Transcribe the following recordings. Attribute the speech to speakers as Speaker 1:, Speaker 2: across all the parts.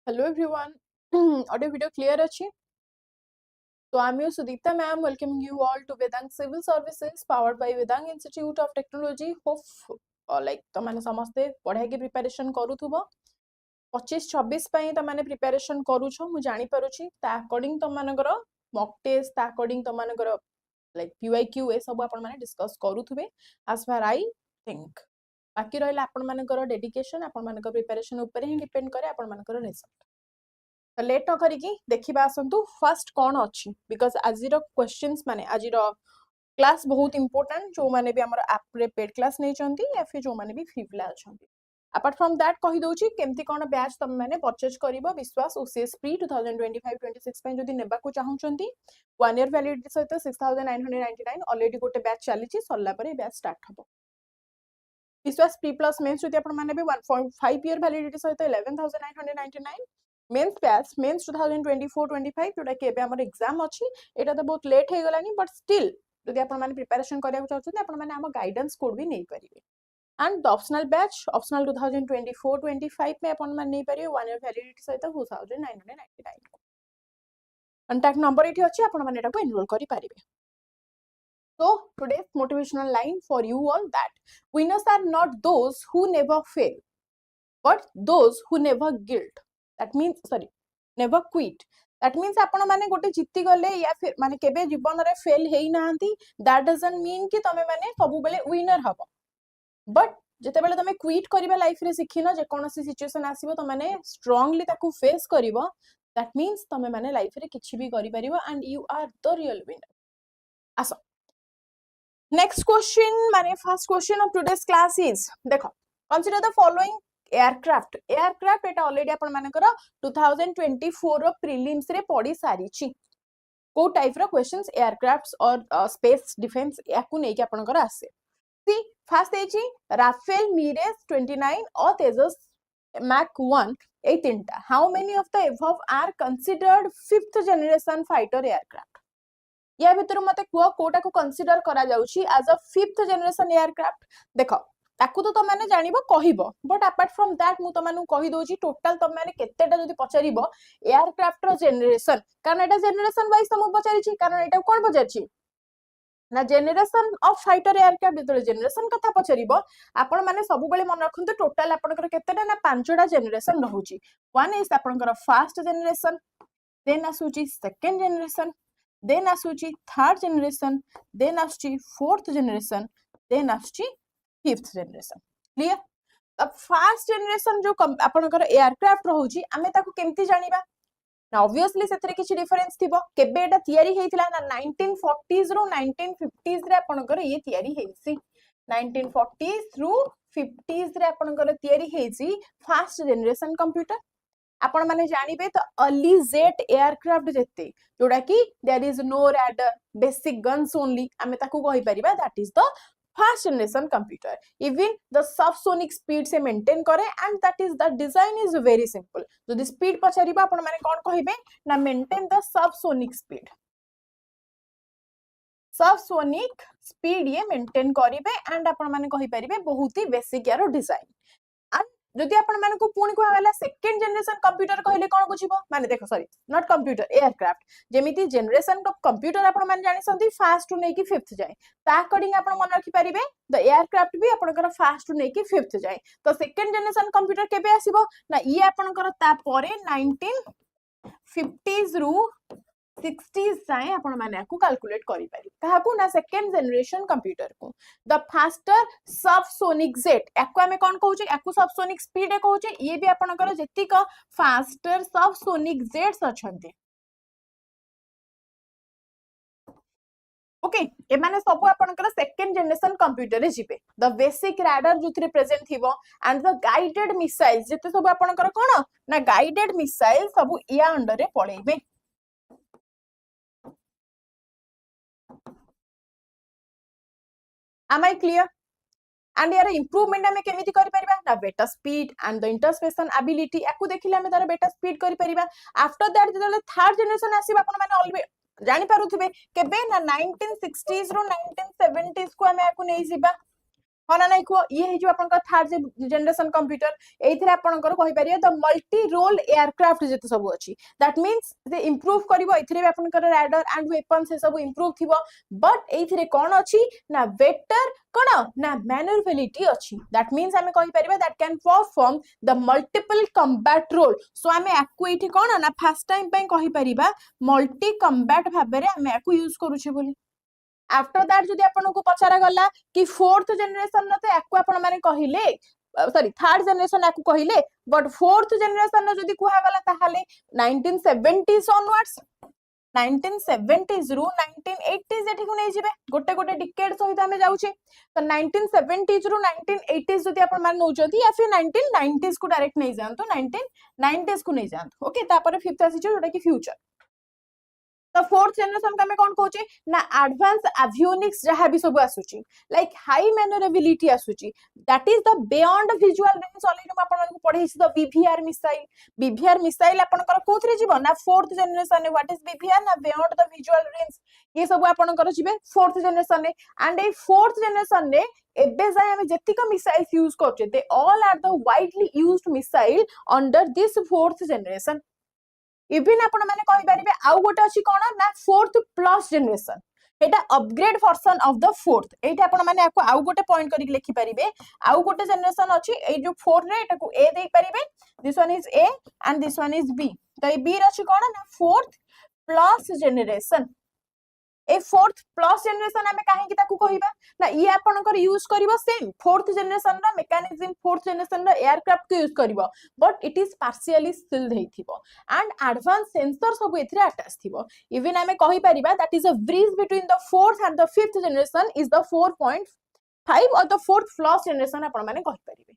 Speaker 1: Hello everyone. Audio video clear achi? So I'm your Sudipta ma'am, welcoming you all to Vedang Civil Services powered by Vedang Institute of Technology. Hope like तमाने समस्ते पढ़ाई की preparation करूथुबो 25-26 पई तमाने preparation करूछो मु जानि परुछि ता according Tamhankar mock test ता according Tamhankar like PYQ ए सब आपण माने discuss करूथुबे as far I think बाकी रहला आपण मानकर डेडिकेशन आपण मानकर प्रिपरेशन ऊपर ही डिपेंड करे आपण मानकर रिजल्ट तो लेट न करिकी देखिबा आसंतु फर्स्ट कोन अछि बिकॉज़ आजिरो क्वेश्चंस माने आजिरो क्लास बहुत इंपोर्टेंट जो माने भी हमर ऐप रे पेड क्लास नै चंती या फिर जो माने भी फ्री प्ले अछंती अपार्ट फ्रॉम दैट कहि दोछि केमती कोन बैच तम माने परचेज करिवो विश्वास OCS प्री 2025-26 पे जदि नेबा को चाहउचंती 1 ईयर वैलिडिटी सहित 6999 ऑलरेडी गोटे बैच चलीछि सरला परे बैच स्टार्ट हबो विश्वास प्री प्लस मेंस जदि आपण माने भी 1.5 ईयर वैलिडिटी सहित 11999 मेंस बैच मेंस 2024-25 जोटा कि एबे हमर एग्जाम अछि एटा तो बहुत late hey Galani but still जदि आपण माने प्रिपरेशन करिया चाहछथि आपण माने हम गाइडेंस कोड भी नै परिबे and the optional batch optional 2024-25 में आपण माने नै परिबे 1 ईयर वैलिडिटी सहित 2999 कांटेक्ट नंबर एठी अछि आपण माने एटा को एनरोल करि परिबे So today's motivational line for you all that winners are not those who never fail, but those who never guilt. That means never quit. That means आपण माने गोटे जित्ती गले या फिर माने केबे जीवन रे फेल हेई नाहंती that doesn't mean कि तमे माने सब बेले विनर हबो but जते बेले तमे क्विट करिबा लाइफ रे सिखिनो जे कोनोसी सिचुएशन आसीबो त माने स्ट्रांगली ताकू फेस करिवो that means तमे माने लाइफ रे किछि भी करि परिबो and you are the real winner. आसो next question माने first question of today's class is देखो consider the following aircraft Etah already आपण मानकर 2024 रो प्रीलिम्स रे पढी सारी छी को टाइप रो क्वेश्चंस एयरक्राफ्ट्स और स्पेस डिफेंस याकू नै कि आपनकर आसे सी फर्स्ट है छी राफेल मिरेज 29 और तेजस मैक 1 ए तीनटा how many of the above are considered fifth generation fighter aircraft या भितर मते कोटा को कंसीडर करा जाउची as a fifth generation aircraft देखो ताकू तो तमाने जानिबो कहिबो बट अपार्ट फ्रॉम दैट मु तमानु कहि दोची टोटल तमाने केतेटा जदि पचारिबो एयरक्राफ्ट रो जनरेशन कारण एटा जनरेशन वाइज तमु पचारिची कारण एटा कोन पचारिची ना जनरेशन ऑफ फाइटर एयरक्राफ्ट जदि जनरेशन कथा पचारिबो आपण माने सब बेले मन रखंतु टोटल आपनकर केतेटा ना पांचटा जनरेशन रहूची वन इज आपनकर फर्स्ट जनरेशन देन आसुची सेकंड जनरेशन देन आसुची थर्ड जनरेशन देन आसुची फोर्थ जनरेशन देन आसुची फिफ्थ जनरेशन क्लियर अब फर्स्ट जनरेशन जो आपनकर एयरक्राफ्ट रहउची आमे ताको केमती जानिबा ना ऑब्वियसली सेथरे किछि डिफरेंस थिबो केबे एटा तयारी हेइथिला ना 1940s रो 1950s रे आपनकर ये तयारी हेइसी 1940s थ्रू 50s रे आपनकर तयारी हेइसी फर्स्ट जनरेशन कंप्यूटर आपण माने जानिबे तो अर्ली जेट एयरक्राफ्ट जेते जोडा कि there is no radar basic guns only आमे ताकू कहि परिबा that is the first generation computer even the subsonic speed से मेंटेन करे and that is the design is very simple जदि स्पीड पछारिबा आपण माने कोन कहिबे ना मेंटेन द सबसोनिक स्पीड ये मेंटेन करिवे एंड आपण माने कहि परिबे बहुत ही बेसिक यारो डिजाइन जदि आपण माने को पुणी को हला सेकंड जनरेशन कंप्यूटर कहले कोन बुझिबो माने देखो सॉरी नॉट कंप्यूटर एयरक्राफ्ट जेमिति जनरेशन ऑफ कंप्यूटर आपण माने जानि संती फर्स्ट टू नै कि फिफ्थ जाय ता अकॉर्डिंग आपण मन रखि परिबे द एयरक्राफ्ट भी आपनकर फर्स्ट टू नै कि फिफ्थ जाय तो सेकंड जनरेशन कंप्यूटर केबे आसीबो ना ये आपनकर ता परे 1950s रु 60s जाए आपण माने को कैलकुलेट करि पारि काहाकू ना सेकंड जनरेशन कंप्यूटर को द फास्टर सबसोनिक जेट एको हमें कोन कहू छै एको सबसोनिक स्पीड कहू छै ये भी आपनकर जेतिक फास्टर सबसोनिक जेट्स अछंती ओके ए माने सब आपनकर सेकंड जनरेशन कंप्यूटर रे जिबे द बेसिक रैडर जुथरे प्रेजेंट थिबो एंड द गाइडेड मिसाइल जेते सब आपनकर कोन ना गाइडेड मिसाइल सब या अंडर रे पळेबे Am I clear? And यार improvement हमें केमिति करि परिबा ना better speed and the interception ability याकू देखिले हमें तार बेटर स्पीड करि परिबा आफ्टर दैट जदले थर्ड जनरेशन आसीबा आपण माने ऑलरेडी जानि पारुथिबे केबे ना 1960s रो 1970s को हमें याकू नै जिबा हाँ ना नहीं कह ये जो आपन थर्ड जनरेशन कंप्यूटर एथिरे आपन कहि परिए द मल्टी रोल एयरक्राफ्ट जते सब अछि दैट मींस जे इंप्रूव करबो एथिरे आपन राडार एंड वेपन से सब इंप्रूव थिबो बट एथिरे कोन अछि ना वेक्टर कोन ना मैन्युअबिलिटी अछि दैट मींस हमें कहि परिबा that can perform the multiple combat role so हमें आकु एठी कोन ना फर्स्ट टाइम पे कहि परिबा मल्टी कॉम्बैट भाबरे हमें आकु यूज करूछे बोली आफ्टर दैट जदि आपन को पचारा गला कि फोर्थ जनरेशन न तो याकु आपन माने कहिले सॉरी थर्ड जनरेशन याकु कहिले बट फोर्थ जनरेशन न जदि कुहा गला ताहाले 1970s ऑनवर्ड्स 1970s रु 1980s एठी को नै जिवे गोटे गोटे डिकेड सहित हमें जाउछे तो 1970s रु 1980s जदि आपन मान नउचोती या फिर 1990s को डायरेक्ट नै जानतो 1990s को नै जानतो ओके तापर फिफ्थ आसी जोटा कि फ्यूचर तो फोर्थ जनरेशन का कौन कहूचे ना एडवांस एवियोनिक्स जहाँ भी सब आसुची लाइक हाई मैन्युअरेबिलिटी आसुची that is the beyond visual range already हम आपन को पढै छी द बीवीआर मिसाइल आपन कर कोथरे जीव ना फोर्थ जनरेशन ने व्हाट इज बीवीआर ना बियॉन्ड द विजुअल रेंज ये सब आपन कर जीवे फोर्थ जनरेशन ने एंड ए फोर्थ जनरेशन ने एबे जाय हम जेतिक मिसाइल्स यूज करछे they all are the widely used missile under this fourth generation even आपण माने कहि परिबे आउ गोटे अछि कोन ना फोर्थ प्लस जनरेशन एटा upgrade version of the fourth एटा आपण माने आको आउ गोटे पॉइंट करी लिखि परिबे आउ गोटे जनरेशन अछि ए जो 4 रे एटा को ए देई परिबे this one is A and this one is B तो ए बी अछि कोन ना फोर्थ प्लस जनरेशन ए फोर्थ प्लस जनरेशन हमें काहे कि ताकू कहिबा ना ये आपनकर यूज करिवो सेम फोर्थ जनरेशन रा मेकानिज्म फोर्थ जनरेशन रा एयरक्राफ्ट को यूज करिवो but it is partially stealthed हेथिबो एंड एडवांस सेंसर सब एथरे अटैच थिबो इवन हमें कहि परिबा that is a bridge between the fourth and the fifth generation is the 4.5 और द फोर्थ प्लस जनरेशन आपन माने कहि परिबे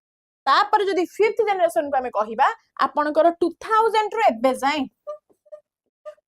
Speaker 1: तापर जदी फिफ्थ जनरेशन को हमें कहिबा आपनकर 2000 रो एबे जाय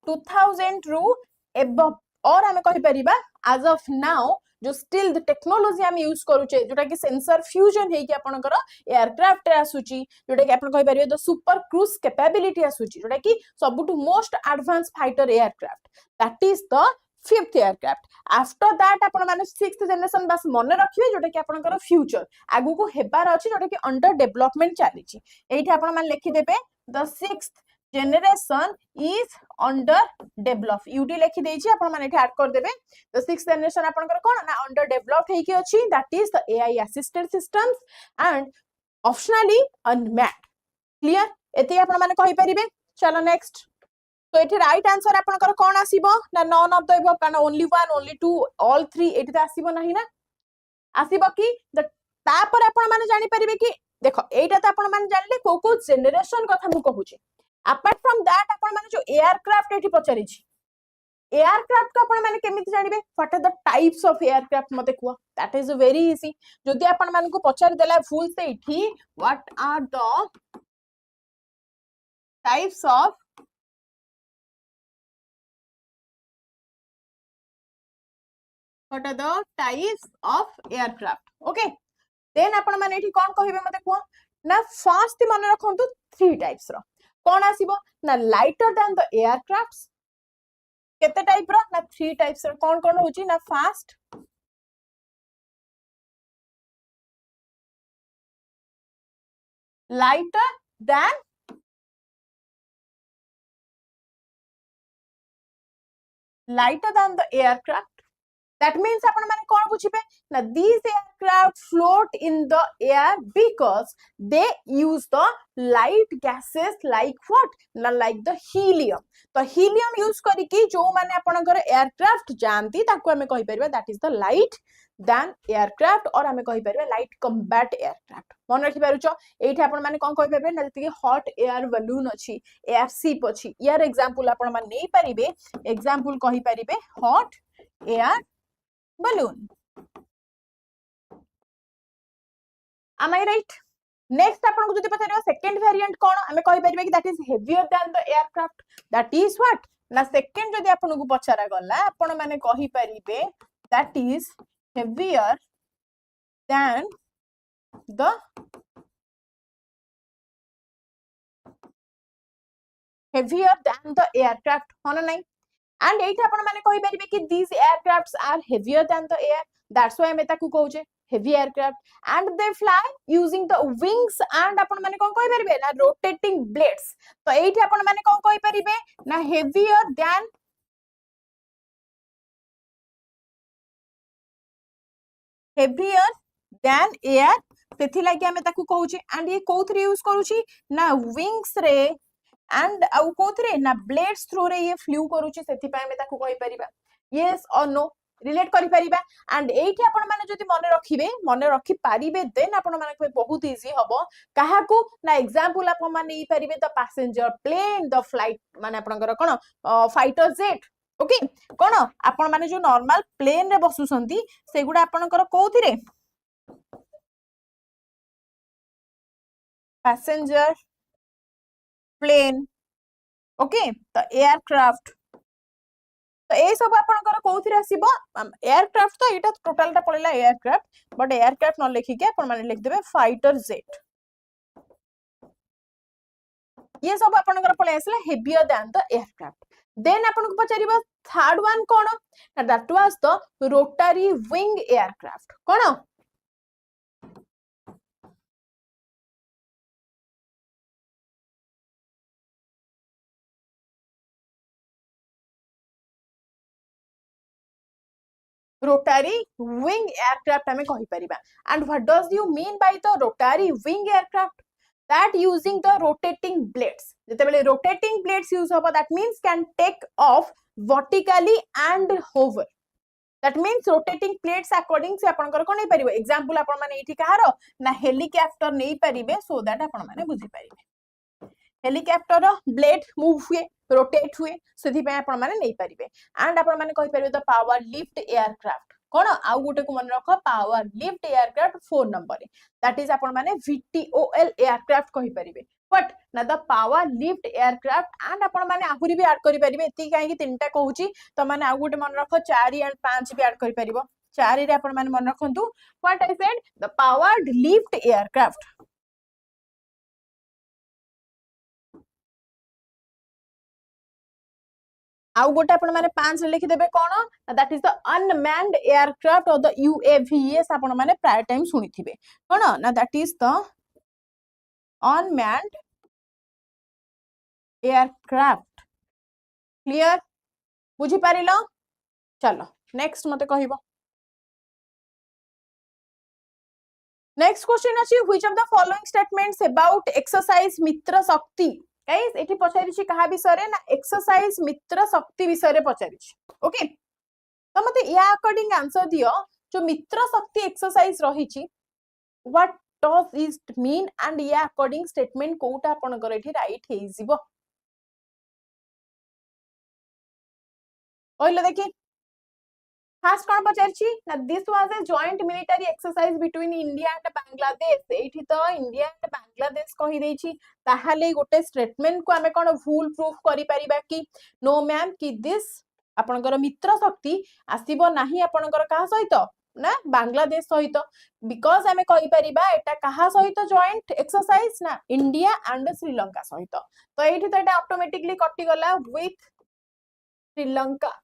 Speaker 1: 2000 रो एबो और हमें कहि परिबा as of now जो स्टिल द टेक्नोलॉजी हम यूज करूचे जोटा कि सेंसर फ्यूजन हे कि आपनकर एयरक्राफ्ट आसुची जोटा कि आपन कहि परिबे द सुपर क्रूज कैपेबिलिटी आसुची जोटा कि सबटु most advance fighter aircraft that is the fifth aircraft after that आपन माने सिक्स्थ जनरेशन बस मन रखिबे जोटा कि आपनकर फ्यूचर आगु को हेबार अछि जोटा कि अंडर डेवलपमेंट चालिची एठी आपन मान लिखि देबे the sixth generation is under develop UT लिखि देछि आपण माने एठी ऐड कर देबे तो सिक्स्थ जनरेशन आपनकर कोन ना अंडर डेवलप्ड हे कि अछि that is the AI assisted systems and optionally unmanned clear एते आपण माने कहि परिबे चलो नेक्स्ट तो एठी राइट आंसर आपनकर कोन आसीबो ना नन ऑफ द अबव काना only one only two all three एठी त आसीबो नाही ना आसीबो कि द तापर आपण माने जानि परिबे कि देखो एटा त आपण माने जानले को जनरेशन कथा मु कहूची apart from that आपण माने जो एयरक्राफ्ट एठी पचारि छी एयरक्राफ्ट को आपण माने केमिति जानिबे what are the types of aircraft मते कुआ दैट इज वेरी इजी जदि आपण माने को पचारि देला फुल से एठी what are the types of aircraft okay then आपण माने एठी कोन कहिबे मते कुआ ना फर्स्ट मन रखंतु थ्री टाइप्स रो कौन आसीबो ना लाइटर देन द एयरक्राफ्ट्स केते टाइप रो ना थ्री टाइप्स रो कौन कौन होची ना fast lighter than the aircraft that means आपण माने कोन बुझिबे ना these aircraft float in the air because they use the light gases like what ना like the helium तो helium यूज करी कि जो माने आपनकर एयरक्राफ्ट जानती ताको हमें कहि परबा that is the light than aircraft और हमें कहि परबा light combat aircraft मन रखि पारुचो एठी आपण माने कोन कहि परबे ना जति हॉट एयर बलून अछि एयरशिप अछि यार एग्जांपल आपण माने नै परिबे एग्जांपल कहि परिबे hot air balloon am I right next आपन को जति पछारियो सेकंड वेरिएंट कोन हमें कहि परिबे कि that is heavier than the aircraft that is what ना सेकंड जदि आपन को पछारा गला आपन माने कहि परिबे that is heavier than the aircraft होना नहीं and एठी आपण माने कहि परिबे कि these aircrafts are heavier than the air that's why हम ताकू कहूचे heavy aircraft, and they fly using the wings and आपण माने कोन कहि परिबे ना rotating blades. तो एठी आपण माने कोन कहि परिबे ना heavier than air, सेथि लागि हमें ताकू कहूची. and ये कोथरे यूज करूची ना wings रे and आउ कोथरे ना blades through रे ये flew करूची, सेथि पय हमें ताकू कहि परिबा yes or no रिलेट करि परिबा. and एठी आपण माने जदि मने रखि पारिबे देन आपण माने बहुत इजी हबो काहाकू ना एग्जांपल आपण माने ई परिबे the passenger plane the flight माने आपनकर कोन फाइटर जेट. ओके कोन आपण माने जो नॉर्मल प्लेन रे बसुसंती सेगुडा आपनकर कोथिरे पैसेंजर प्लेन. ओके तो एयरक्राफ्ट तो ए सब आपनकर कोथिरे आसीबो एयरक्राफ्ट. तो एटा टोटल टा पळिला एयरक्राफ्ट बट एयरक्राफ्ट न लिखि के आपण माने लिख देबे फाइटर जेट. ये सब आपनकर पळे आसला heavier than the aircraft. Then आपन को पचारिबा थर्ड वन कोन that was the rotary wing aircraft. कोन rotary wing aircraft हमें कहि परिबा. and what does you mean by the rotary wing aircraft? that using the rotating blades. जते बेले rotating blades use होबा that means can take off vertically and hover. that means rotating blades according से आपनकर कोन नै परिबो. Example आपण माने एठी कहारो ना हेलिकॉप्टर नै परिबे so that आपण माने बुझी परिबे. हेलिकॉप्टर ब्लेड मूव हुए रोटेट हुए सेथि पे आपण माने नै परिबे. and आपण माने कहि परिबे द पावर लिफ्ट एयरक्राफ्ट. कोन आउ गोटे को मन रख power lift aircraft 4 number that is आपण माने VTOL एयरक्राफ्ट कहि परिबे. बट ना the power lift aircraft and आपण माने आहुरी भी ऐड करि परिबे. एति काहे कि तीनटा कहूची त माने आउ गोटे मन रख 4 and 5 भी ऐड करि परिबो. 4 रे आपण माने मन रखंतु what I said the powered lift aircraft. आउ गोटे आपण माने 5 लिखि देबे कोन that is the unmanned aircraft or the UAVs आपण माने प्राय टाइम सुनि थिबे. कोन ना that is the unmanned aircraft. Clear बुझी पारिलो. चलो नेक्स्ट मते कहिबो. नेक्स्ट क्वेश्चन अछि which of the following statements about exercise Mitra Shakti. Guys एठी पचारिछि कहा विषय रे ना एक्सरसाइज मित्र शक्ति विषय रे पचारिछि. ओके तो मते या अकॉर्डिंग आंसर दियो जो मित्र शक्ति एक्सरसाइज रहिछि what does it mean and या अकॉर्डिंग स्टेटमेंट कोटा आपनकर एठी राइट हेइ जिवो. ओइलो देखि फर्स्ट कोन पचारिछि ना this was a joint military exercise between India and Bangladesh. एठी तो इंडिया एंड बांग्लादेश कहि देछि ताहाले गोटे स्टेटमेंट को हमें कोन भूल प्रूफ करि परिबा कि नो मैम कि दिस आपनकर मित्र शक्ति आसीबो नाही आपनकर कहा सहित ना बांग्लादेश सहित. बिकॉज हमें कहि परिबा एटा कहा सहित जॉइंट एक्सरसाइज ना इंडिया एंड श्रीलंका सहित. तो एठी तो एटा ऑटोमेटिकली कटि गला with Sri Lanka.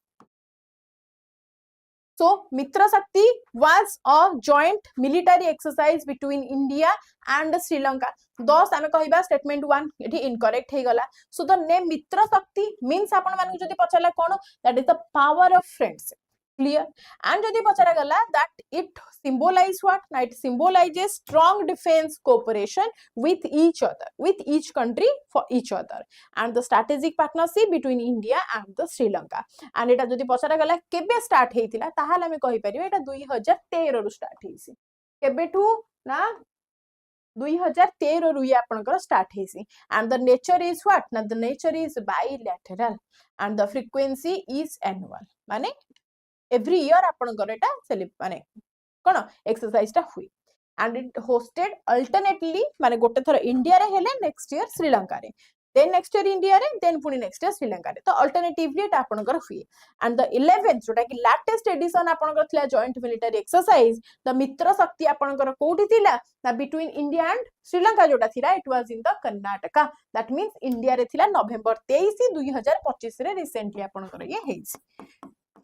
Speaker 1: So Mitra Shakti was a joint military exercise between India and Sri Lanka. Thus आमे कहिबा statement 1 एठी incorrect हे गला. So the name Mitra Shakti means आपण मानु जदि पछला कोन that is the power of friendship. Clear. And जदि पछरा गला that it symbolize what? Now it symbolizes strong defense cooperation with each other, with each country for each other, and the strategic partnership between India and the Sri Lanka. And एटा जदि पछरा गला केबे start हेतिला ताहाले हमें कहि परिबे एटा 2013 रु start हेसी. केबेठू ना 2013 रु ये आपनकर start हेसी. And the nature is what? Now the nature is bilateral and the frequency is annual. माने every year आपनकर एटा माने कोन एक्सरसाइज टा हुई. and it hosted alternately माने गोटे थर इंडिया रे हेले नेक्स्ट ईयर श्रीलंका रे then next year इंडिया रे then पुनी नेक्स्ट ईयर श्रीलंका रे. तो अल्टरनेटिवली एटा आपनकर हुई. and the 11th जोटा कि लेटेस्ट एडिशन आपनकर थिला जॉइंट मिलिटरी एक्सरसाइज द मित्र शक्ति आपनकर कोठी थिला ना बिटवीन इंडिया एंड श्रीलंका जोटा थिला it was in the Karnataka. That means India रे थिला नवंबर 23 2025 रे रिसेंटली आपनकर ये हेइछ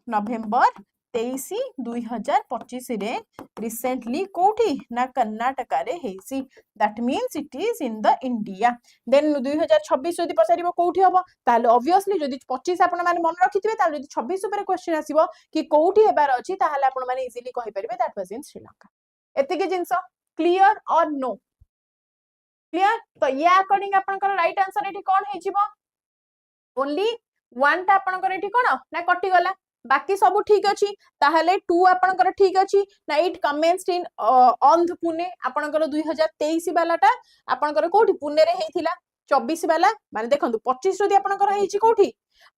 Speaker 1: नवंबर 2023-2025 रे रिसेंटली कोठी ना कर्नाटका रे हेसी that means it is in the India then 2026 जदी पचारिबो कोठी हबो ताले ऑब्वियसली जदी 25 आपण माने मन रखिथिबे ताले जदी 26 ऊपर क्वेश्चन आसीबो कि कोठी हेबार अछि ताले आपण माने इजीली कहि परिबे दैट वाज इन श्रीलंका एतिके जिंस क्लियर और नो क्लियर तो या अकॉर्डिंग आपनकर राइट आंसर एठी कोन हेजिबो ओनली वन टा आपनकर एठी कोन ना कटि गला बाकी सब ठीक अछि ताहले 2 आपनकर ठीक अछि ना it commenced in on the Pune आपनकर 2023 वालाटा आपनकर कोठी पुणे रे हेथिला 24 वाला माने देखंतु 25 जदी आपनकर हेछि कोठी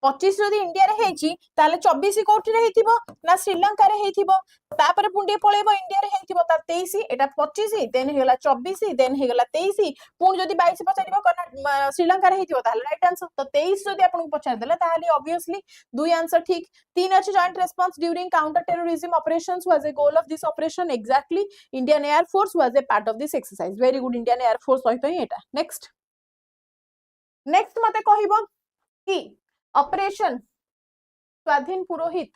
Speaker 1: 25 जदी इंडिया रे हेछि ताले 24 कोठी रे हेथिबो ना श्रीलंका रे हेथिबो तापर पुंडी पळेबो इंडिया रे हेथिबो ता 23 एटा 25 देन हेगला 24 देन हेगला 23 पुन जदी 22 पचारिबो कना श्रीलंका रे हेथिबो ताले राइट आंसर तो 23 जदी आपन को पचार देला ताले ऑब्वियसली दुई आंसर ठीक तीन अछि joint response during counter terrorism operations was a goal of this operation exactly Indian air force was a part of this exercise very good Indian air force सहित ही एटा नेक्स्ट मते कहिबो कि ऑपरेशन स्वाधीन पुरोहित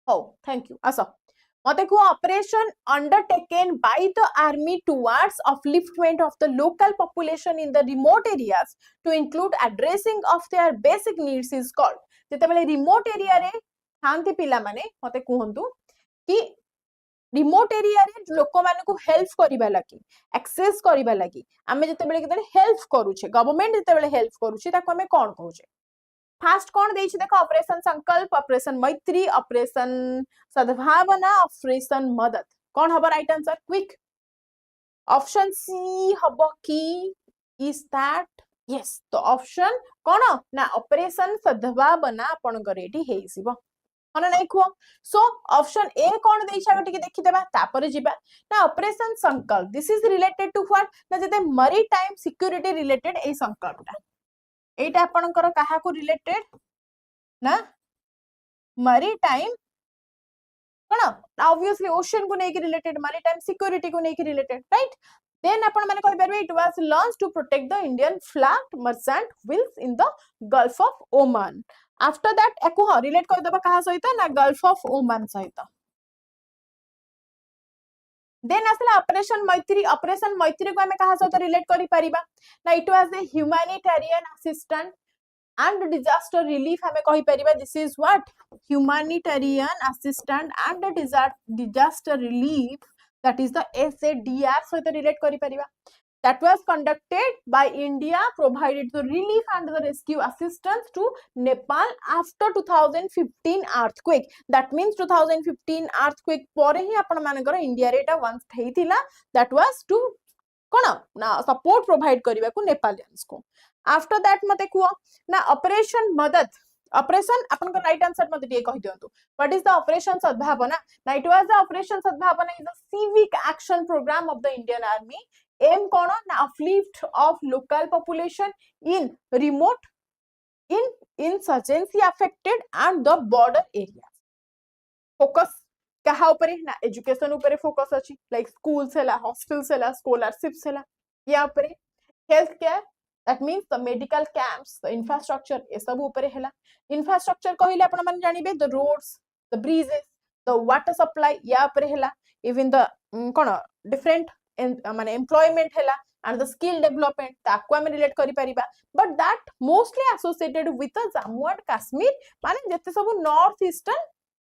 Speaker 1: हो thank you आसो मते को operation undertaken by the army towards upliftment of the local population in the remote areas to include addressing of their basic needs is called जेते बेले रिमोट एरिया रे थांती पिला माने मते कहंतु कि रिमोट एरिया रे लोक माने को हेल्प करिबा लागि एक्सेस करिबा लागि आमे जेते बेले केते हेल्प करूछे गवर्नमेंट जेते बेले हेल्प करूछे ताको आमे कोन कहूछे फास्ट कोन देछि देखो ऑपरेशन संकल्प ऑपरेशन मैत्री ऑपरेशन सद्भावना ऑपरेशन मदद कोन हबो right answer quick option C हबो की इज दैट यस तो ऑप्शन कोन ना ऑपरेशन सद्भावना आपण करेटी हेसिबो मन नहीं खुआ सो ऑप्शन ए कोन देइछा टिके देखि देबा तापर जिबा ना operation Sankalp this is related to what ना जते मैरीटाइम सिक्योरिटी रिलेटेड ए संकल्पटा एटा आपनकर काहा को रिलेटेड ना मैरीटाइम कोन ऑब्वियसली ओशन को नेकी रिलेटेड मैरीटाइम सिक्योरिटी को नेकी रिलेटेड राइट देन आपण माने कहि परबे it was launch to protect the Indian flag merchant wheels in the gulf of Oman after that एको रिलेट कर दबा कहा सहित ना गल्फ ऑफ ओमान सहित देन असला ऑपरेशन मैत्री को हमें कहा सहित रिलेट करि परिबा ना it was a humanitarian assistant and disaster relief हमें कहि परिबा this is what humanitarian assistant and disaster relief that is the SADR सहित रिलेट करि परिबा that was conducted by India provided the relief and the rescue assistance to Nepal after 2015 earthquake that means 2015 earthquake pore hi apan manakara India re eta once theithila that was to kona na support provide kariba ku Nepalians ko after that mate kuo na operation madad operation अपन को right answer मते टे कहि दियंतु what is the operation Sadbhavana ना it was the operation Sadbhavana is the civic action programme of the Indian army aim कोन ना uplift of local population in remote in insurgency affected and the border area focus कहा ऊपर ना education ऊपर focus अछि like schools हैला hostels हैला scholarships हैला या ऊपर health care that means the medical camps the infrastructure ए सब ऊपर हैला infrastructure कहिले आपण माने जानिबे the roads the bridges the water supply या ऊपर हैला even the कोन different माने employment हैला and the skill development ताको हम रिलेट करि परिबा but that mostly associated with the Jammu and Kashmir माने जते सब नॉर्थ ईस्टर्न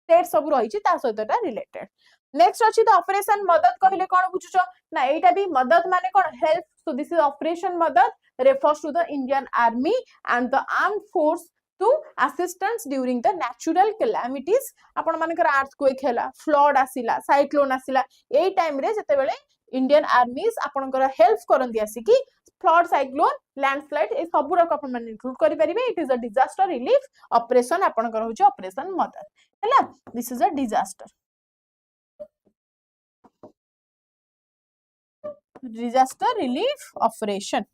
Speaker 1: स्टेट सब रही छि ता सहितटा रिलेटेड नेक्स्ट अछि द ऑपरेशन मदद कहिले कोन बुझुछो ना एटा भी मदद माने कोन help so this is operation Madad refers to the Indian army and the armed force to assistance during the natural calamities आपण मानकर earthquake हैला flood आसिला cyclone आसिला ए टाइम रे जते बेले इंडियन आर्मीज आपनकर हेल्प करंदी आसी कि फ्लड साइक्लोन लैंडस्लाइड ए सब रक आपण मान इंक्लूड करि परिबे it is a disaster relief operation आपनकर होची ऑपरेशन मदद हैला this is a disaster relief operation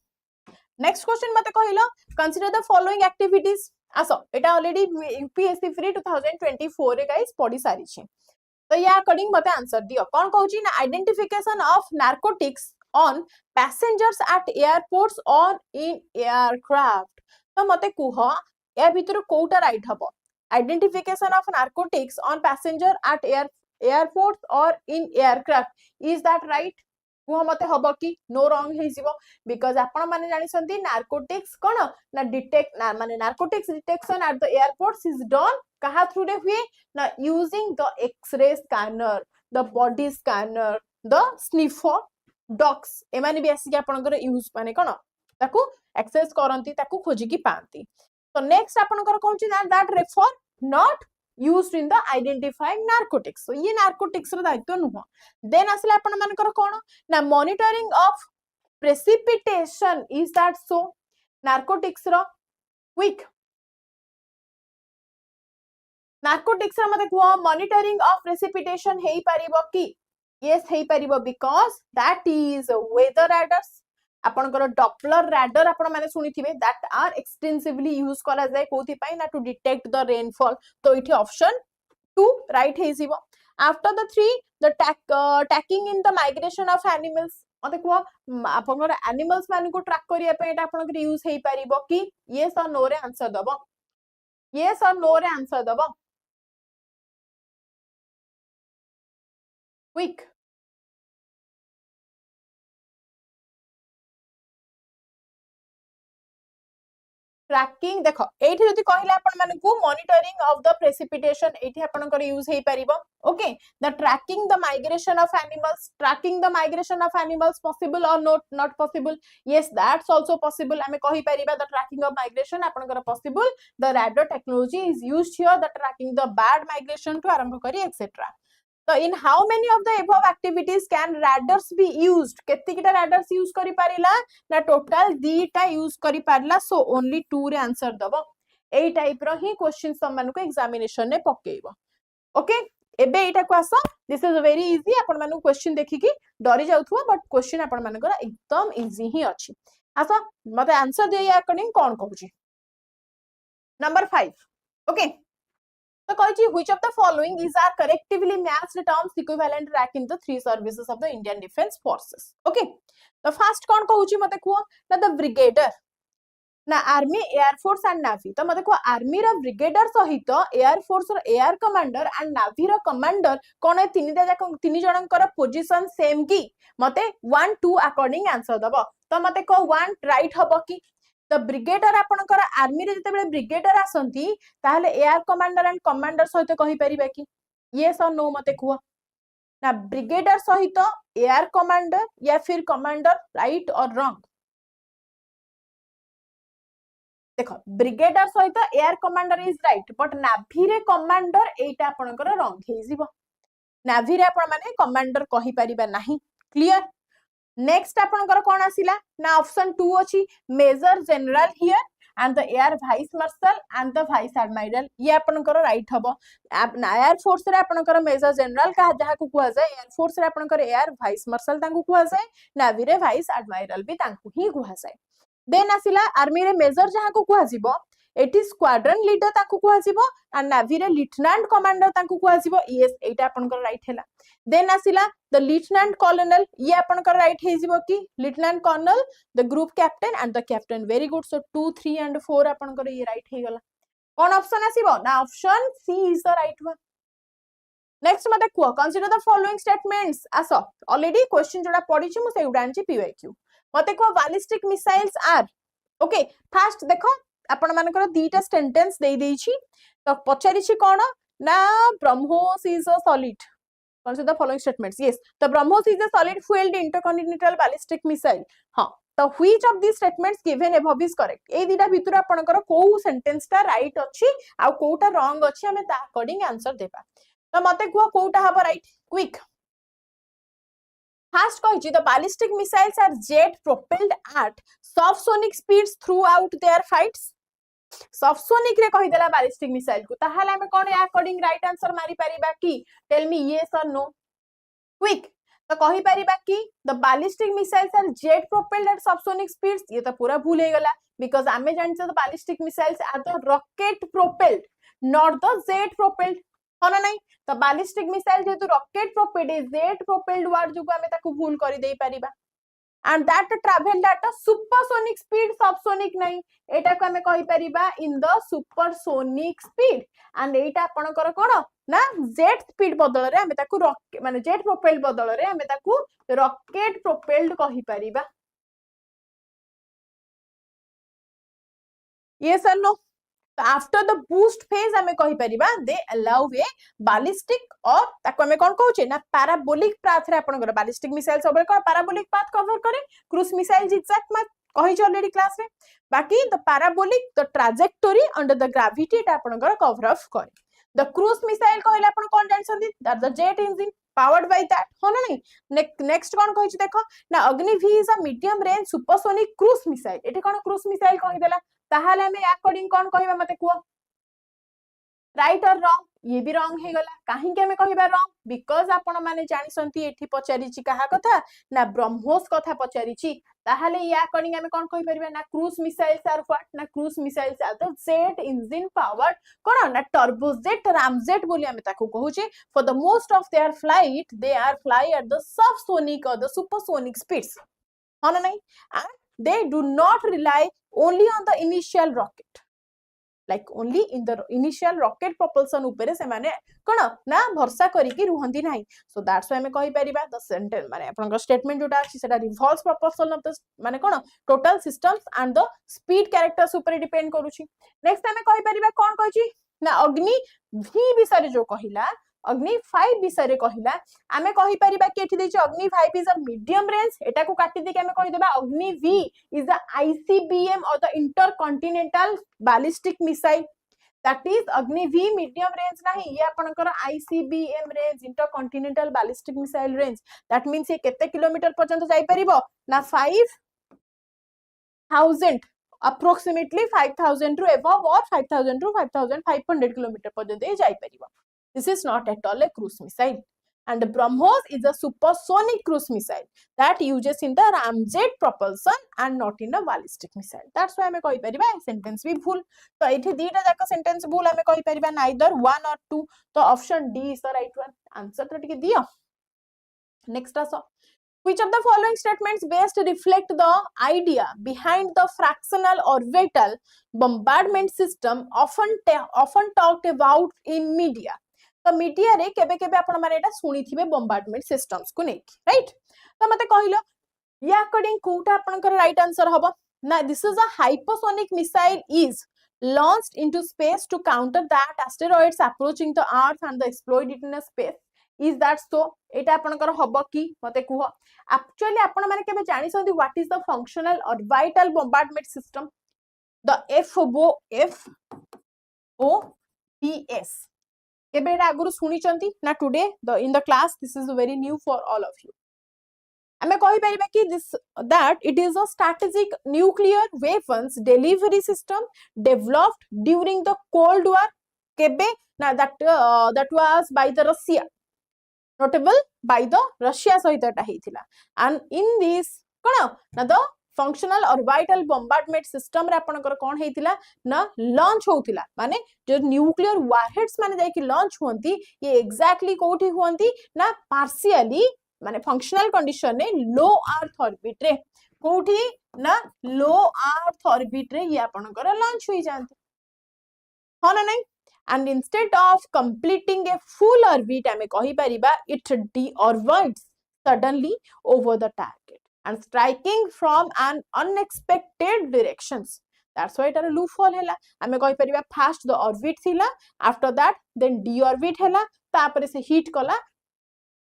Speaker 1: next question मते कहिलो कंसीडर द फॉलोइंग एक्टिविटीज आसो एटा ऑलरेडी यूपीएससी फ्री 2024 रे गाइस पढी सारी छी तो या अकॉर्डिंग मते आंसर दियो कोन कहूची ना identification of narcotics on passengers at airports और इन एयरक्राफ्ट तो मते कुह या भितर कोटा राइट हबो identification of narcotics on passenger at airports or in aircraft. Is that right? कुह मते हबो कि नो रॉन्ग हे जिवो बिकॉज़ आपण माने जानि संती नार्कोटिक्स कोन ना डिटेक्ट ना माने narcotics detection at the airports is done कहा थ्रू रे हुए ना using the x-ray scanner the body scanner the sniffer dogs एमाने भी आसी आपनकर यूज माने कोन ताकू एक्सेस करंती ताकू खोजी की पांती तो नेक्स्ट आपनकर कोन छि that refer not used in the identifying narcotics. So ये narcotics रो दायित्व नुह. Then असले आपण मानकर कोन ना monitoring of precipitation. Is that so? Narcotics row quick. Narcotics रो मते को monitoring of precipitation हेई परिबो की? Yes हेई परिबो because that is weather radars. आपनकर डॉपलर रैडर आपण माने सुनिथिबे दैट आर एक्सटेंसिवली यूज करा जाय कोथि पई ना टू डिटेक्ट द रेनफॉल तो इठी ऑप्शन 2 राइट हे जिवो after the 3 the tacking in the migration of animals मते को आपनकर एनिमल्स मान को ट्रैक करिया पे एटा आपनकर यूज हेई परिबो कि यस और नो रे आंसर दबो यस और नो रे आंसर दबो क्विक ट्रैकिंग देखो एठी जति कहिला आपण मानकू मॉनिटरिंग ऑफ द प्रेसिपिटेशन एठी आपनकर यूज हेई परिबो okay the tracking the migration of animals tracking the migration of animals possible or not possible yes that's also possible हमें कहि परिबा द ट्रैकिंग ऑफ माइग्रेशन आपनकर possible the radar technology is used here the tracking the bird migration to आरंभ करी etcetera So in how many of the above activities can radars be used? केतिकिटा radars use करि पारिला ना total दीटा use करि पारिला so only 2 रे answer दबो एई type रो ही question सम्मान को examination ने पकेइबो ओके एबे एटा को आसो दिस इज वेरी इजी आपण मानु क्वेश्चन देखि कि डरी जाउथुवा बट क्वेश्चन आपण मानकर एकदम इजी ही अछि आसो मते आंसर देया अकॉर्डिंग कोन कहूची नंबर 5 ओके तो कहिछि which of the following is are correctively matched terms equivalent rank in the three services of the Indian Defence Forces okay the first कोन कहूछि मते को ना the brigadier ना army air force and navy तो मते को army रो brigadier सहित air force रो एयर कमांडर एंड नेवी रो कमांडर कोन ए तीन जनकर पोजीशन सेम की मते 1 2 अकॉर्डिंग आंसर दबो तो मते को 1 राइट हबो की द ब्रिगेडियर आपनकर आर्मी रे जते बेले ब्रिगेडियर आसंती ताहले एयर कमांडर एंड कमांडर सहित कहि परिबा की यस और नो मते कुआ ना ब्रिगेडियर सहित एयर कमांडर या फिर कमांडर राइट और रॉन्ग देखो ब्रिगेडियर सहित air commander is right but navy रे कमांडर एटा आपनकर रॉन्ग हे जिवो नेवी रे आपण माने कमांडर कहि परिबा नाही क्लियर नेक्स्ट आपनकर कोन आसिला ना ऑप्शन 2 अछि major general here and the air vice marshal and the vice admiral ये आपनकर राइट हबो एयर फोर्स रे आपनकर मेजर जनरल का जहा को कुआ जाय एयर फोर्स रे आपनकर एयर वाइस मार्शल तांको कुआ जाय नेवी रे वाइस एडमिरल भी तांको ही कुआ जाय देन आसिला आर्मी रे मेजर जहा को कुआ जिवो एटी स्क्वाड्रन लीडर ताकू कुआ जिवो एंड नेवी रे लेफ्टिनेंट कमांडर ताकू कुआ जिवो यस एटा आपनकर राइट हैला देन आसिला द लेफ्टिनेंट कॉलोनल ये आपनकर राइट हे जिवो की lieutenant colonel the group captain and the captain very good so 2 3 and 4 आपनकर ये राइट हे गला कोन ऑप्शन आसीबो ना option C is the right one next मते को कंसीडर द फॉलोइंग स्टेटमेंट्स आसो ऑलरेडी क्वेश्चन जोडा पढी छि मु से उडानची पीवाईक्यू मते को ballistic missiles are okay first देखो आपण मानकर दीटा सेंटेंस दे देई छी तो पचारि छी कोन ना BrahMos is a solid consider the following statements yes the brahmos is a solid fueled intercontinental ballistic missile हां तो which of these statements given above is correct ए दीटा भितर आपनकर को सेंटेंस ता राइट अछि आ कोटा रॉन्ग अछि हमें ता अकॉर्डिंग आंसर देबा तो मते को कोटा हबो राइट क्विक फर्स्ट कहि the ballistic missiles are jet propelled at subsonic speeds throughout their flights subsonic रे कहि देला बैलिस्टिक मिसाइल को ताहाले हम कोन अकॉर्डिंग राइट आंसर मारी परिबा की tell me yes or no quick तो कहि परिबा की the ballistic missiles are jet propelled at subsonic speeds ये तो पूरा भूल हे गला बिकॉज़ आमे जानछे the ballistic missiles are the rocket propelled not the jet propelled होना नहीं तो बैलिस्टिक मिसाइल जेतु rocket propelled jet propelled word जो आमे ताकू भूल करि देई परिबा and that traveled at a supersonic speed, subsonic नहीं एटा को हमें कहि परिबा in the supersonic speed and एटा आपनकर कोन ना jet speed बदल रे हमें ताकू रॉकेट माने jet propelled बदल रे हमें ताकू rocket propelled कहि परिबा yes or no after the boost phase हमें कहि परिबा they allow a ballistic or ताको हमें कोन कहउचे ना parabolic path रे आपनकर ballistic missile सबले कोन parabolic path cover करे cruise missile zigzag path कहि ऑलरेडी क्लास रे बाकी the parabolic the trajectory under the gravity एटा आपनकर cover up करे the cruise missile कहले आपन कोन जानसंती that the jet engine powered by that हो ना नहीं next कोन कहि देखो ना अग्नि V is a medium range supersonic cruise missile एठी कोन cruise missile कहि देला ताहाले हमें अकॉर्डिंग कोन कहिबा मते को राइट और रॉन्ग ये भी रॉन्ग हे गला काहे के हमें कहिबा रॉन्ग बिकॉज़ आपण माने जानिसंती एठी पचारिची कहा कथा ना ब्रह्मोस कथा पचारिची ताहाले ये अकॉर्डिंग हमें कोन कहि परिबा ना क्रूज मिसाइल्स आर व्हाट ना cruise missiles are the jet engine powered कोन ना टर्बोजेट रामजेट बोली हमें ताको कहूचे for the most of their flight they are fly at the subsonic or the supersonic speeds हो ना नहीं and they do not rely only on the initial rocket like only in the initial rocket propulsion upare se mane kono na bharsa kari ki ruhandi nahi so that's why hame kahi pariba the sentence mane apan statement jota achi seta revolves propulsion of the mane kono total systems and the speed characters upare depend karuchi next hame kahi pariba kon kahichi na agni v bisare jo kahila अग्नि 5 विषय कहिला आमे कहि परिबा कि एठी दैछ अग्नि 5 is a medium range एटा को काटि दे के आमे कहि देबा अग्नि V इज अ ICBM और the intercontinental ballistic missile that is अग्नि V मीडियम रेंज नाही ये आपनकर ICBM range intercontinental ballistic missile range that means ये केते किलोमीटर पर्यंत जाई परिबो ना 5000 approximately 5000 to above or 5000 to 5500 kilometer पर्यंत जाई परिबो This is not at all a cruise missile. And BrahMos is a supersonic cruise missile that uses in the ramjet propulsion and not in a ballistic missile. That's why I कहि परिबा sentence भी भूल तो एठी दीटा जाक sentence भूल हमें कहि परिबा neither 1 or 2 तो option D is the right one. Answer तो टिके दियो. Next आसो Which of the following statements best reflect the idea behind the fractional orbital bombardment system often talked about in media? तो media रे केबे केबे आपण माने एटा सुनी थिबे बॉम्बार्डमेंट सिस्टम्स को नेकी राइट तो मते कहिलो या अकॉर्डिंग कोटा आपनकर राइट आंसर हबो ना this is a hypersonic missile is launched into space to counter that asteroids approaching the earth and the exploit it in a space is that so एटा आपनकर हबो की मते कुह एक्चुअली आपण माने केबे जानि सथि what is the functional orbital bombardment system the FOBS केबे एटा आगुरु सुनी चंती ना today in the class this is very new for all of you हमें कहि परिबा कि this that it is a strategic nuclear weapons delivery system developed during the Cold War केबे ना that was by the Russia notable by the Russia सहित एटा हेतिला and in this कोन ना the functional orbital bombardment system रे आपनकर कोन हेतिला ना launch होतिला माने जो nuclear warheads माने जाय कि लॉन्च होंती ये एग्जैक्टली कोठी होंती ना पार्शियली माने फंक्शनल कंडीशन ने लो अर्थ ऑर्बिट रे कोठी ना लो अर्थ ऑर्बिट रे ये आपनकर लॉन्च होई जानते हो ना नहीं and instead of completing a full orbit हमें कहि परिबा it deorbits suddenly over the target and striking from an unexpected directions that's why it are loophole hela हमें कहि परिबा first the orbit थिला after that then deorbit hela तापरे से hit कला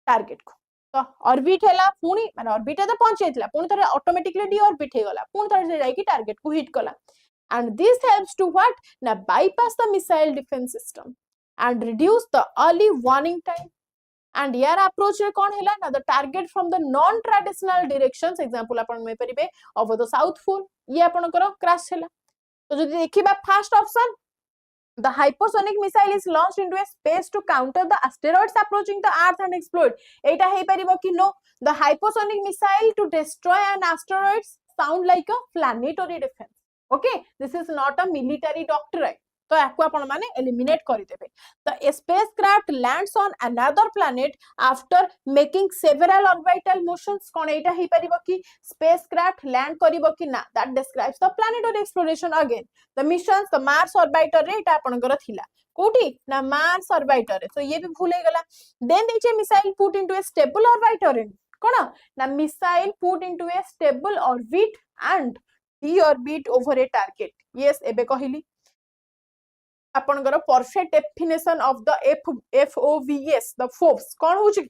Speaker 1: target को तो ऑर्बिट हला पुनी माने ऑर्बिट तो पहुंचैतला पुनी तरे ऑटोमेटिकली deorbit हे गला पुनी तरे से जाई कि टारगेट को हिट कला and this helps to what na bypass the missile defense system and reduce the early warning time and here approach रे कोन हैला ना the target from the non traditional directions example अपन में परिबे over the south pole ये अपन करो crash हैला तो जदि देखिबा first option the hypersonic missile is launched into a space to counter the asteroids approaching the earth and explode एटा हे परिबो कि no the hypersonic missile to destroy an asteroids sound like a planetary defense okay this is not a military doctrine तो याकू आपण माने eliminate करिदेबे the spacecraft lands on another planet after making several orbital motions कोन एटा ही परिबो कि स्पेसक्राफ्ट लैंड करिबो कि ना that describes the planetary exploration again the missions the Mars orbiter रे एटा आपनकर थिला कोठी ना मार्स ऑर्बिटर रे तो ये भी भूल गला देन देचे missile put into a stable orbiter in कोन ना missile put into a stable orbit and deorbit over a target yes एबे कहिली आपनकर perfect definition of the FOVS the force कोन होची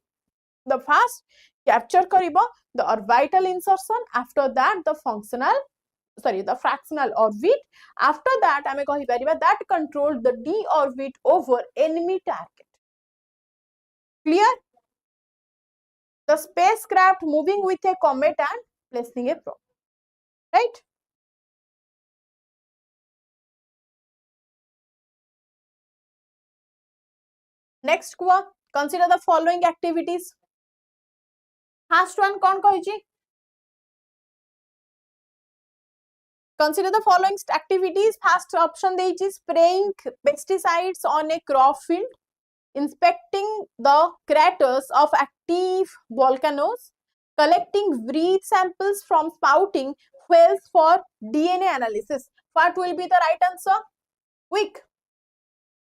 Speaker 1: द फास्ट कैप्चर करिबो the orbital insertion after that the functional the fractional orbit after that ame kahi pariba that control the deorbit over enemy target clear the spacecraft moving with a comet and placing a probe right next kuwa consider the following activities first one kon kahichi consider the following activities first option deji spraying pesticides on a crop field inspecting the craters of active volcanoes collecting breath samples from spouting wells for DNA analysis what will be the right answer quick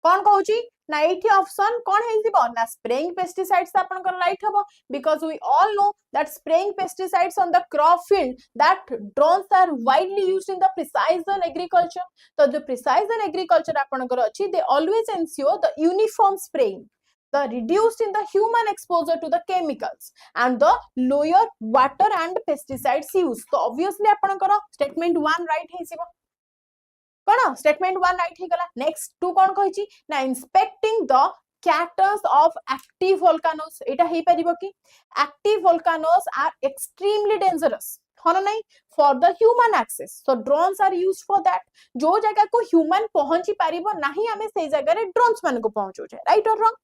Speaker 1: कौन कहूची ना एठी option कौन है जीवो ना spraying pesticides आपन कर right हबो because we all know that spraying pesticides on the crop field that drones are widely used in the precision agriculture तो जो प्रिसाइजन एग्रीकल्चर आपन कर अछि they always ensure the uniform spraying the reduced in the human exposure to the chemicals and the lower water and pesticides use so obviously आपन कर statement 1 right है जीवो कोन statement 1 right हे गला नेक्स्ट 2 कोन कहिची ना inspecting the craters of active volcanoes एटा हे परिबो कि active volcanoes are extremely dangerous हन नहीं for the human access so drones are used for that जो जगह को human पहुंची परिबो नाही हमें सेही जगह रे drones मान को पहुंचो छे राइट और रॉन्ग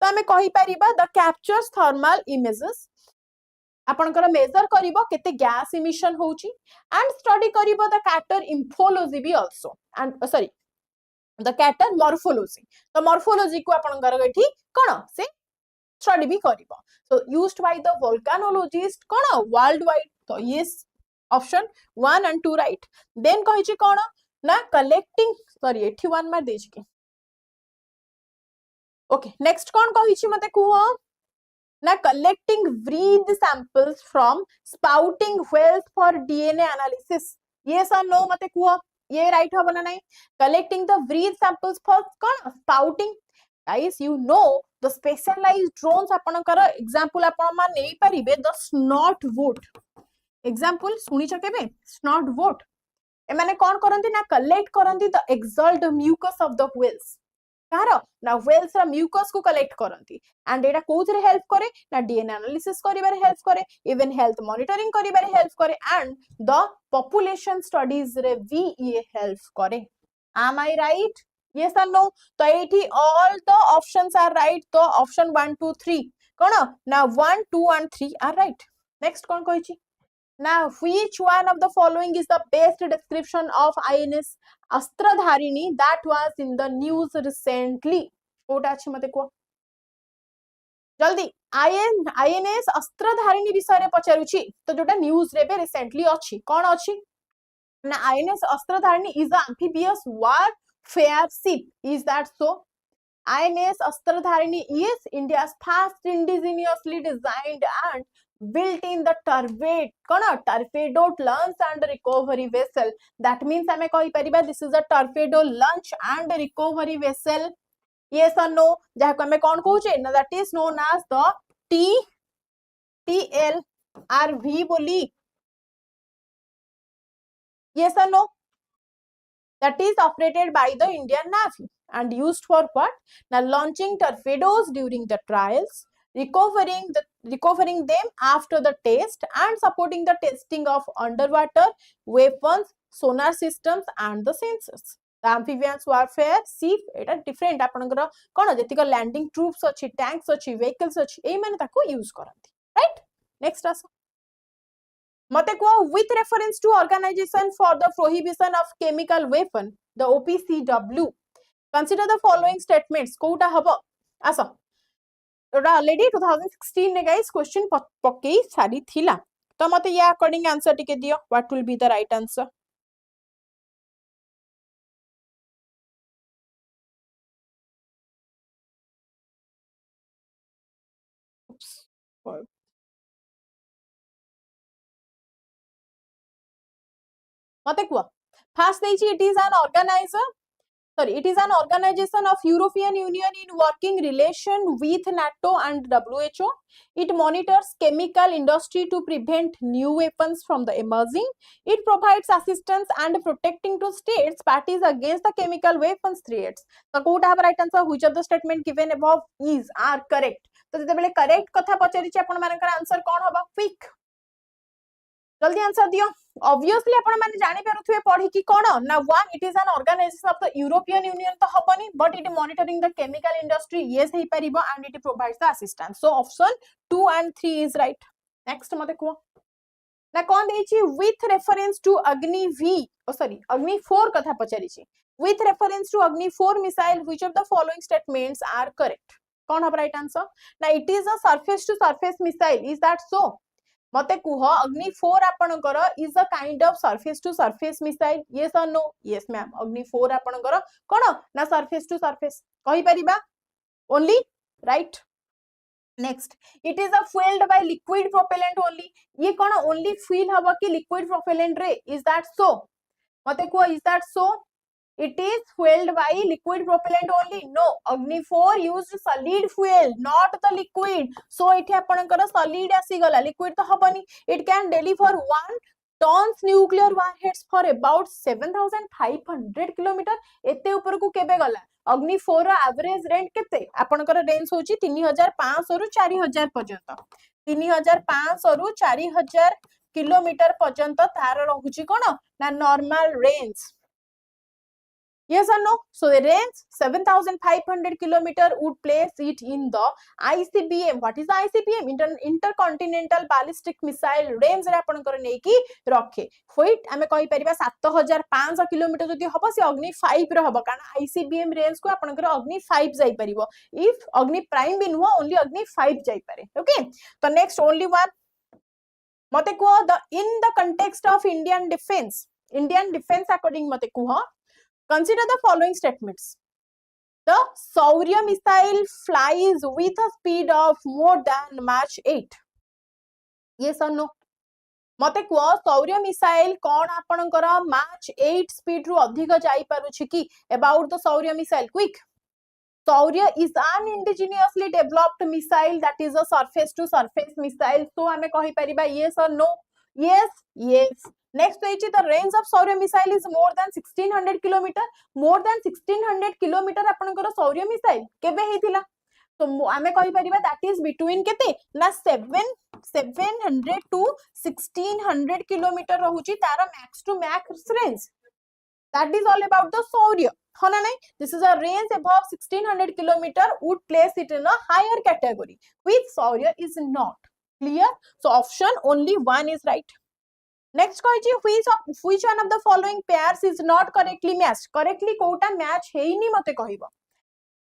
Speaker 1: तो हमें कहि परिबा the captures thermal images आपनकर मेजर करिवो केते गैस इमिशन होउची एंड स्टडी करिवो द कैटर इंफोलॉजी भी also and sorry the crater morphology तो मॉर्फोलॉजी को आपनकर एठी कोन से स्टडी भी करिवो so used by the volcanologist कोन वर्ल्ड वाइड तो yes option 1 and 2 right then कहिची कोन ना कलेक्टिंग सॉरी एठी 1 मार देछि कि ओके नेक्स्ट कोन कहिची मते कुहो ना collecting breath samples from spouting wells for DNA analysis yes or no मते कुह ये राइट हो बना नहीं collecting the breath samples for कौन spouting guys you know the specialized drones अपन कर example अपन मान नहीं परिबे the snort vote example सुनी चकेबे snort vote ए माने कौन करंती ना collect करंती the exhaled mucus of the whales कारो ना वेल्स रा म्यूकस को कलेक्ट करंती एंड एटा कोथरे हेल्प करे ना डीएनए एनालिसिस करिबारे हेल्प करे इवन हेल्थ मॉनिटरिंग करिबारे हेल्प करे एंड द पॉपुलेशन स्टडीज रे भी ये हेल्प करे am I right yes or no तो एठी all the options are right तो ऑप्शन 1 2 3 कोन ना 1 2 एंड 3 आर राइट नेक्स्ट कोन कहिची now which one of the following is the best description of INS Astradharini that was in the news recently कोटा अछि मते को जल्दी INS Astradharini विषय रे पचारुछि तो जोटा न्यूज रे बे रिसेंटली अछि कोन अछि ना INS Astradharini is an amphibious warfare ship is that so INS Astradharini is India's first indigenously designed and built in the torpedo launch and recovery vessel that means hame kahi pariba this is a torpedo launch and recovery vessel yes or no jaha ko hame kon कहूचे ना that is known as the TLRV boli yes or no that is operated by the Indian Navy and used for what now launching torpedoes during the trials recovering them after the test and supporting the testing of underwater weapons sonar systems and the sensors the amphibious warfare ship eta different आपनकर कोन जतिक landing troops अछि tanks अछि vehicles अछि एई माने ताको use करंती right next आस मते को with reference to organization for the prohibition of chemical weapon the OPCW consider the following statements Kota हबो आसो एटा ऑलरेडी 2016 ने गाइस क्वेश्चन पक्के सारी थिला तो मते या अकॉर्डिंग आंसर टिके दियो what will be the right answer मते कुआ फर्स्ट देछि it is an organiser sorry it is an organization of European Union in working relation with NATO and WHO. It monitors chemical industry to prevent new weapons from the emerging. It provides assistance and protecting to states parties against the chemical weapons threats. So कोटा have right answer which of the statement given above is are correct. तो जते बेले correct कथा पचारि छी आपण मानकर answer कोन होबा quick जल्दी आंसर दियो ऑब्वियसली आपण माने जानि परथुए पढी कि कोन ना one it is an organisation of the European Union तो हबनी but it monitoring the chemical industry yes हे परिबो and it provides the assistance so option 2 and 3 is right next मते को ना कोन देछि with reference to Agni V sorry Agni 4 कथा पचारि छी with reference to Agni 4 missile which of the following statements are correct कोन हब राइट आंसर ना it is a surface to surface missile is that so मते कुह अग्नि 4 आपणकर is a kind of surface to surface missile yes or no yes ma'am Agni 4 आपणकर कोन ना surface to surface कहि परिबा only right next it is a fueled by liquid propellant only ये कोन only fuel हबो कि लिक्विड प्रोपेलेंट रे is that so मते कुह is that so it is fueled by liquid propellant only no Agni 4 used solid fuel not the liquid so एठी आपनकर solid आसी गला liquid तो हबनी it can deliver 1 tons nuclear warheads for about 7500 km एते ऊपर को केबे गला अग्नि 4 रो एवरेज रेंज केते आपनकर रेंज होची 3500 रु 4000 पर्यंत 3500 रु 4000 किलोमीटर पर्यंत तार रहुची कोन ना normal range Yes or no? So the range 7500 kilometer would place it in the ICBM. What is the ICBM? Intercontinental Ballistic Missile range रे आपनकर नै कि रखे. Weight हमें कहि परिबा 7500 किलोमीटर जदि हबो से अग्नि 5 रो हबो कारण ICBM रेंज को आपनकर अग्नि 5 जाई परिबो. If अग्नि प्राइम भी नुवा only अग्नि 5 जाई पारे. Okay? तो next only one मते को in the context of Indian defense according मते कुह Consider the following statements. The Saurya missile flies with a speed of more than Mach 8. Yes or no? मते को सौर्य मिसाइल कोन आपनकर Mach 8 स्पीड रु अधिक जाई पारुछि कि about the सौर्य missile quick Saurya is an indigenously developed missile that is a surface to surface missile so हमें कहि परिबा yes or no yes Next is the range of Saurya missile is more than 1600 km. More than 1600 km आपनकर सौर्य missile केबे हेतिला तो आमे कहि परिबा that is between केते ना 700 to 1600 km रहुची Tara max to max range that is all about the Saurya हना नै this is a range above 1600 km would place it in a higher category with Saurya is not clear so option only one is right Next which one of the following pairs is not correctly matched? Correctly Kota match हेइनी मते कहिबो.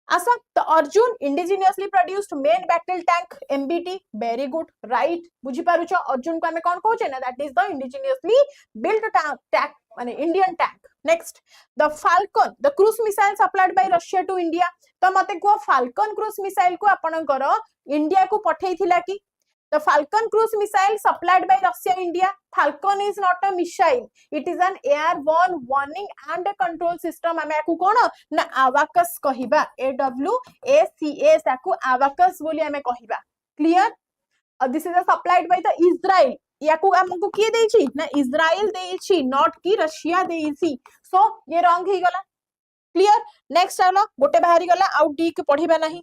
Speaker 1: Asa the Arjun indigenously produced main battle tank MBT very good right बुझी पारुछ अर्जुन को हमें कोन कहूचे ना that is the indigenously built tank माने Indian tank. Next the Falcon the cruise missile supplied by Russia to India. तो मते को Falcon cruise missile को आपनकर इंडिया को पठेइथिला कि The Falcon cruise missile supplied by Russia India. Falcon is not a missile. It is an airborne warning and a control system. हमें आकु कोन ना AWACS कहिबा AWACS आकु AWACS बोली हमें कहिबा. Clear? This is supplied by the Israel. याकु हमको किए देछि ना Israel देछि not कि रशिया देछि. So ये रॉन्ग हे गला. Clear? Next आलो गोटे बाहरी गला आउ डी के पढिबा नाही.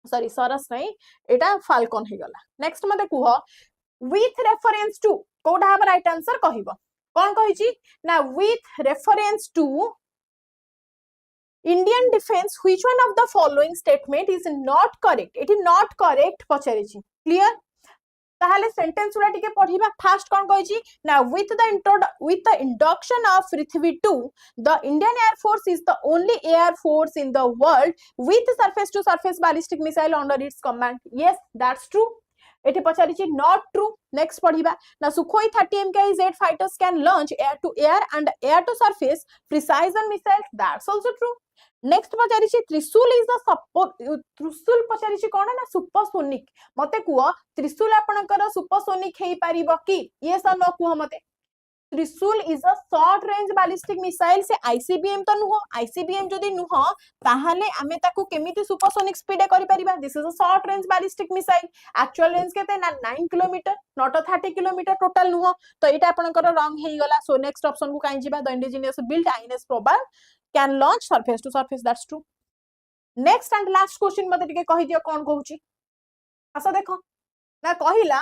Speaker 1: सॉरी सरस नहीं एटा फाल्कन हे गला नेक्स्ट मते कुह विथ रेफरेंस टू कोडा हम राइट आंसर कहिबो कोन कहिची ना with reference to Indian defence which one of the following statement is not correct it is not correct पचारिची क्लियर ताहले सेंटेंस गुला टिके पढिबा फास्ट कोन कहिची ना with the induction of Prithvi 2 the Indian Air Force is the only air force in the world with surface to surface ballistic missile under its command. Yes, that's true. एठी पचारिची not true. Next पढिबा ना Sukhoi 30 MKZ fighters can launch air to air and air to surface precision missiles. That's also true. Next पचारिची Trishul is the support त्रिशूल पचारिची कोन ना supersonic मते quo त्रिशूल आपनकर supersonic हेई परिबो कि yes or no quo मते त्रिशूल is a short range ballistic missile से आईसीबीएम तो नुहो आईसीबीएम जदी नुहो ताहाले आमे ताकू केमिति सुपरसोनिक स्पीड करि परिबा this is a short range ballistic missile actual range केते ना 9 किलोमीटर नॉट 30 किलोमीटर टोटल नुहो तो एटा आपनकर रॉन्ग हेई गला सो नेक्स्ट ऑप्शन को काई जिबा the indigenous built INS probable can launch surface to surface. That's true. Next and last question मते टिके कहि दियो कोन कहूची आसा देखो ना कहिला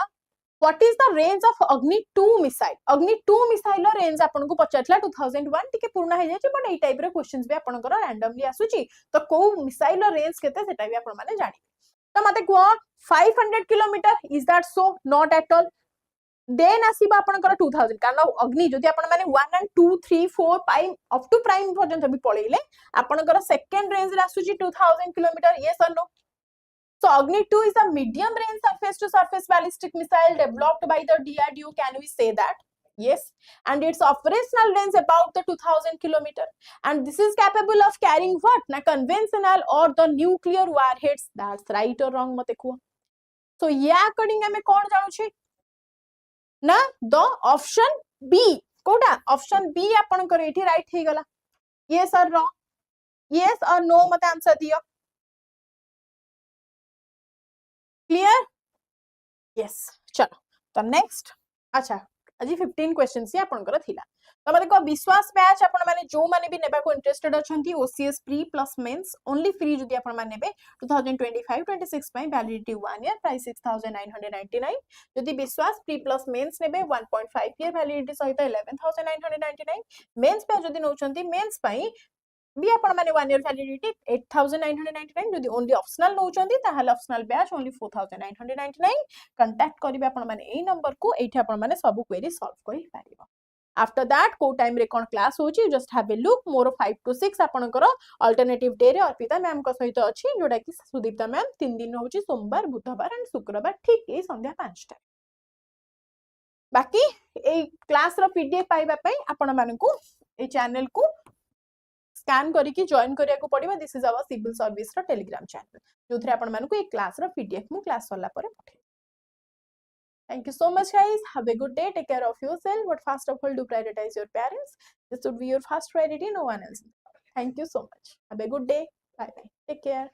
Speaker 1: what is the range of Agni 2 missile Agni 2 missile row range आपन को पचारला 2001 टिके पूर्ण हे जाय बट ए टाइप रे क्वेश्चंस भी आपन को रैंडमली आसुची तो को मिसाइल रो रेंज केते सेटा भी आपन माने जानि तो मते को 500 kilometre is that so not at all then आसीबा आपनकर 2000 कारण अग्नि जदि आपण माने 1 and 2 3 4 5 अप टू प्राइम पर्यंत भी पळेले आपनकर सेकंड रेंज रे आसुची 2000 kilometres yes or no so Agni 2 is a medium range surface to surface ballistic missile developed by the DRDO can we say that yes and its operational range about the 2000 kilometer and this is capable of carrying what na conventional or the nuclear warheads that's right or wrong mate को so या according हमें कोन जानु छी ना the option B कोडा option B आपन कर एठी राइट हे गला यस और रॉन्ग यस और नो मते आंसर दियो क्लियर यस चलो तो नेक्स्ट अच्छा अजी 15 क्वेश्चंस ही आपन कर थिला तो मते को विश्वास बैच आपन माने जो माने भी नेबा को इंटरेस्टेड अछंती OCS pre plus mains only free जदी आपन माने नेबे 2025-26 पई वैलिडिटी 1 ईयर प्राइस 6999 जदी विश्वास प्री प्लस मेंस नेबे 1.5 ईयर वैलिडिटी सहित 11999 मेंस पे जदी नउचंती मेंस पई भी आपण माने 1 ईयर वैलिडिटी 8999 जदी ओनली ऑप्शनल नउचंती ताहाले ऑप्शनल बैच ओनली 4999 कांटेक्ट करिवे आपण माने एई नंबर को एठी आपण माने सब क्वेरी सॉल्व करि पारिबो आफ्टर दैट को टाइम रे कोन क्लास होची just have a look more 5 to 6 आपनकर अल्टरनेटिव डे रे अर्पिता मैम को सहित अछि जोडा कि सुदीप्ता मैम 3 दिन होची सोमवार बुधवार एंड शुक्रवार ठीक ए संध्या 5 टा बाकी ए क्लास रो पीडीएफ पाइबा पई आपण मानकू ए चैनल को स्कैन करिकी जॉइन करिया को पड़िबा this is our civil service रो टेलीग्राम चैनल जोथरे आपण मानकू ए क्लास रो पीडीएफ मु क्लास सरला परे पठे Thank you so much guys. Have a good day. Take care of yourself. But first of all, do prioritize your parents. This should be your first priority, no one else. Thank you so much. Have a good day. Bye bye. Take care.